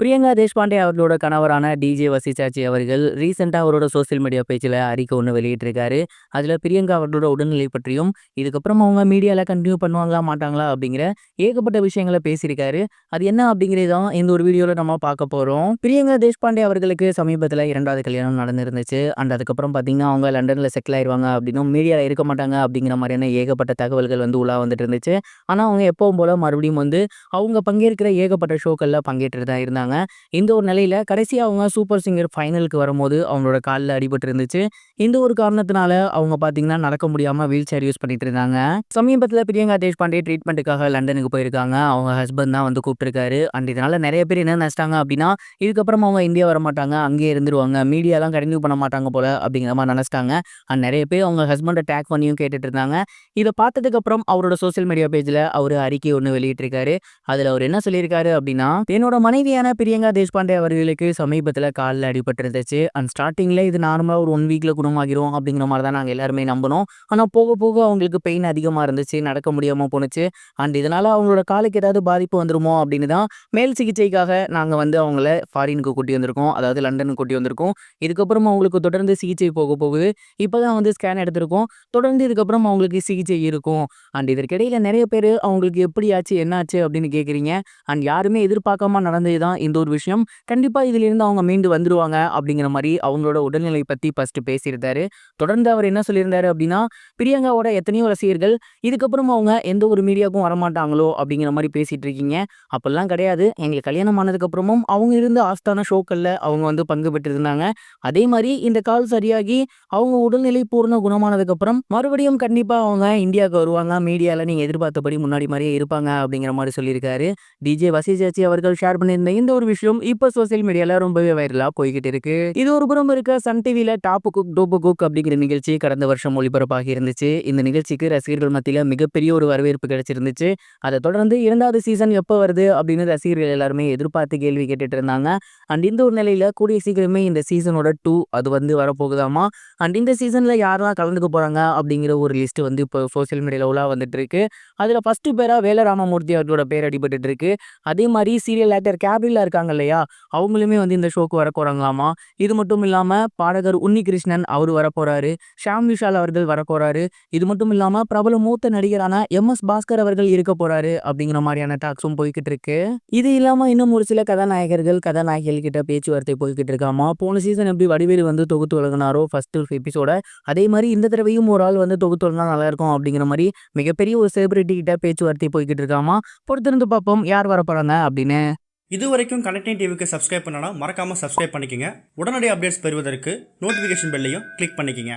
பிரியங்கா தேஷ்பாண்டே அவர்களோட கணவரான டிஜே வசிச்சாச்சி அவர்கள் ரீசெண்டா அவரோட சோசியல் மீடியா பேஜ்ல அறிக்கை ஒன்று வெளியிட்டிருக்காரு. அதுல பிரியங்கா அவர்களோட உடல்நிலை பற்றியும், இதுக்கப்புறம் அவங்க மீடியால கன்டினியூ பண்ணுவாங்களா மாட்டாங்களா அப்படிங்கிற ஏகப்பட்ட விஷயங்கள பேசியிருக்காரு. அது என்ன அப்படிங்கிறது தான் இந்த ஒரு வீடியோல நம்ம பார்க்க போறோம். பிரியங்கா தேஷ்பாண்டே அவர்களுக்கு சமீபத்துல 2வது கல்யாணம் நடந்திருந்துச்சு. அதுக்கப்புறம் பார்த்தீங்கன்னா அவங்க லண்டன்ல செட்டில் ஆயிருவாங்க அப்படின்னும் மீடியால இருக்க மாட்டாங்க அப்படிங்கிற மாதிரியான ஏகப்பட்ட தகவல்கள் வந்து உலா வந்துட்டு இருந்துச்சு. ஆனா அவங்க எப்பவும் போல மறுபடியும் வந்து அவங்க பங்கேற்கிற ஏகப்பட்ட ஷோக்கள்ல பங்கேற்றுட்டு தான் இருந்தாங்க. இந்த ஒரு நிலையில கடைசியா அவங்க சூப்பர் சிங்கர் ஃபைனலுக்கு வரும்போது அவங்களோட கால்ல அடிபட்டு இருந்துச்சு. இந்த ஒரு காரணத்தினால அவங்க பார்த்தீங்கன்னா நடக்க முடியாம வீல் சேர் யூஸ் பண்ணிட்டு இருந்தாங்க. சமீபத்தில பிரியங்கா தேஷ்பாண்டே ட்ரீட்மெண்ட்டுக்காக லண்டனுக்கு போயிருக்காங்க. அவங்க ஹஸ்பண்ட் தான் வந்து கூப்பிட்டுருக்காரு. இதனால நிறைய பேர் என்ன நினைச்சிட்டாங்க அப்படின்னா, இதுக்கப்புறம் அவங்க இந்தியா வரமாட்டாங்க, அங்கேயே இருந்துருவாங்க, மீடியாலாம் கண்டினியூ பண்ண மாட்டாங்க போல அப்படிங்கிற மாதிரி நினைச்சிட்டாங்க. நிறைய பேர் அவங்க ஹஸ்பண்டை டேக் பண்ணியும் கேட்டுட்டு இருந்தாங்க. இதை பார்த்ததுக்கு அப்புறம் அவரோட சோசியல் மீடியா பேஜ்ல அவர் அறிக்கை ஒன்று வெளியிட்டிருக்காரு. அதுல அவர் என்ன சொல்லியிருக்காரு அப்படின்னா, என்னோட மனைவியான பிரியங்கா தேஷ்பாண்டே அவர்களுக்கு சமீபத்தில் காலில் அடிபட்டிருந்துச்சு. ஸ்டார்டிங்ல இது நார்மலா ஒரு 1 வீக்ல குணமாகிரும் அப்படிங்கிற மாதிரி தான் நாங்கள் எல்லாருமே நம்பினோம். ஆனால் போக போக அவங்களுக்கு பெயின் அதிகமாக இருந்துச்சு, நடக்க முடியாமல் போணுச்சு. இதனால அவங்களோட காலுக்கு ஏதாவது பாதிப்பு வந்துருமோ அப்படின்னு தான் மேல் சிகிச்சைக்காக நாங்கள் வந்து அவங்கள ஃபாரினுக்கு கூட்டி வந்திருக்கோம், அதாவது லண்டனுக்கு கூட்டி வந்திருக்கோம். இதுக்கப்புறம் அவங்களுக்கு தொடர்ந்து சிகிச்சை போக போகுது. இப்போதான் வந்து ஸ்கேன் எடுத்திருக்கோம். தொடர்ந்து இதுக்கப்புறம் அவங்களுக்கு சிகிச்சை இருக்கும். இதற்கிடையில நிறைய பேர் அவங்களுக்கு எப்படி ஆச்சு என்ன ஆச்சு அப்படின்னு கேட்குறீங்க. யாருமே எதிர்பார்க்காம நடந்தது தான் இந்த ஒரு விஷயம். கண்டிப்பா இதிலிருந்து அவங்க மீண்டு வந்துருவாங்க அப்படிங்கிற மாதிரி அவங்களோட உடல்நிலை பத்தி ஃபர்ஸ்ட் பேசியிருந்தாரு. தொடர்ந்து அவர் என்ன சொல்லியிருந்தாரு அப்படின்னா, பிரியங்காவோட எத்தனையோ ரசிகர்கள் இதுக்கப்புறம் அவங்க எந்த ஒரு மீடியாவுக்கும் வரமாட்டாங்களோ அப்படிங்கிற மாதிரி பேசிட்டு இருக்கீங்க. அப்பெல்லாம் கிடையாது. எங்களுக்கு கல்யாணம் ஆனதுக்கு அப்புறமும் அவங்க இருந்த ஆஸ்தான ஷோக்கள்ல அவங்க வந்து பங்கு பெற்று இருந்தாங்க. அதே மாதிரி இந்த கால் சரியாகி அவங்க உடல்நிலை பூர்ண குணமானதுக்கு அப்புறம் மறுபடியும் கண்டிப்பா அவங்க இந்தியாவுக்கு வருவாங்க. மீடியால நீங்க எதிர்பார்த்தபடி முன்னாடி மாதிரியே இருப்பாங்க அப்படிங்கிற மாதிரி சொல்லியிருக்காரு. டிஜே வசிச்சாச்சி அவர்கள் ஷேர் பண்ணியிருந்த இந்த ஒரு விஷயம் இப்போ சோசியல் மீடியால ரொம்பவே வைரலா போய்கிட்டு இருக்கு. இது ஒரு புறம் இருக்க, சன் டிவில டாப் குக் டோப் குக் அப்படிங்கிற நிகழ்ச்சி கடந்த வருஷம் ஒளிபரப்பாகி இருந்துச்சு. இந்த நிகழ்ச்சிக்கு ரசிகர்கள் மத்தியில மிகப்பெரிய ஒரு வரவேற்பு கிடைச்சிருந்துச்சு. அதை தொடர்ந்து 2வது சீசன் எப்போ வருது அப்படின்னு ரசிகர்கள் எல்லாருமே எதிர்பார்த்து கேள்வி கேட்டுட்டு இருந்தாங்க. இந்த ஒரு நிலையில கூடிய சீக்கிரமே இந்த சீசனோட 2 அது வந்து வரப்போகுதாமா. இந்த சீசன்ல யாரெல்லாம் கலந்துக்க போறாங்க அப்படிங்கிற ஒரு லிஸ்ட் வந்து இப்போ சோசியல் மீடியால உலா வந்துட்டு இருக்கு. அதுல ஃபர்ஸ்ட் பேரா வேல ராமமூர்த்தி அவர்களோட பேர் அடிபட்டு இருக்கு. அதே மாதிரி சீரியல் ஆக்டர் கேப்ரில்லா இருக்காங்க இல்லையா, அவங்களுமே வந்து இந்த ஷோக்கு வர போறாங்களாமா. இது மட்டும் இல்லாம பாடகர் உன்னிகிருஷ்ணன் அவர் வரப்போறாரு. ஷாம் விஷால் அவர்கள் வரப்போறாரு. இது மட்டும் இல்லாம பிரபல மூத்த நடிகரான MS பாஸ்கர் அவர்கள் இருக்க போறாரு அப்படிங்கிற மாதிரியான டாக்ஸும் போய்கிட்டு இருக்கு. இது இல்லாம இன்னும் ஒரு சில கதாநாயகர்கள் கதாநாயகிகள் கிட்ட பேச்சுவார்த்தை போய்கிட்டு இருக்காமா. போன சீசன் எப்படி வடிவேலு வந்து தொகுத்து வழங்கினாரோ ஃபர்ஸ்ட் எபிசோட, அதே மாதிரி இந்த தடவையும் ஒரு ஆள் வந்து தொகுத்து வழங்கினா நல்லா இருக்கும் அப்படிங்கிற மாதிரி மிகப்பெரிய ஒரு செலிபிரிட்டி கிட்ட பேச்சுவார்த்தை போய்கிட்டு இருக்காமா. பொறுத்திருந்து பார்ப்போம் யார் வரப்போறாங்க அப்படின்னு. இது வரைக்கும் கனெக்டிங் டிவிக்கு சப்ஸ்கிரைப் பண்ணனா மறக்காமல் சப்ஸ்கிரைப் பண்ணிக்கங்க. உடனடி அப்டேட்ஸ் பெறுவதற்கு நோட்டிஃபிகேஷன் பெல்லையும் கிளிக் பண்ணிக்கங்க.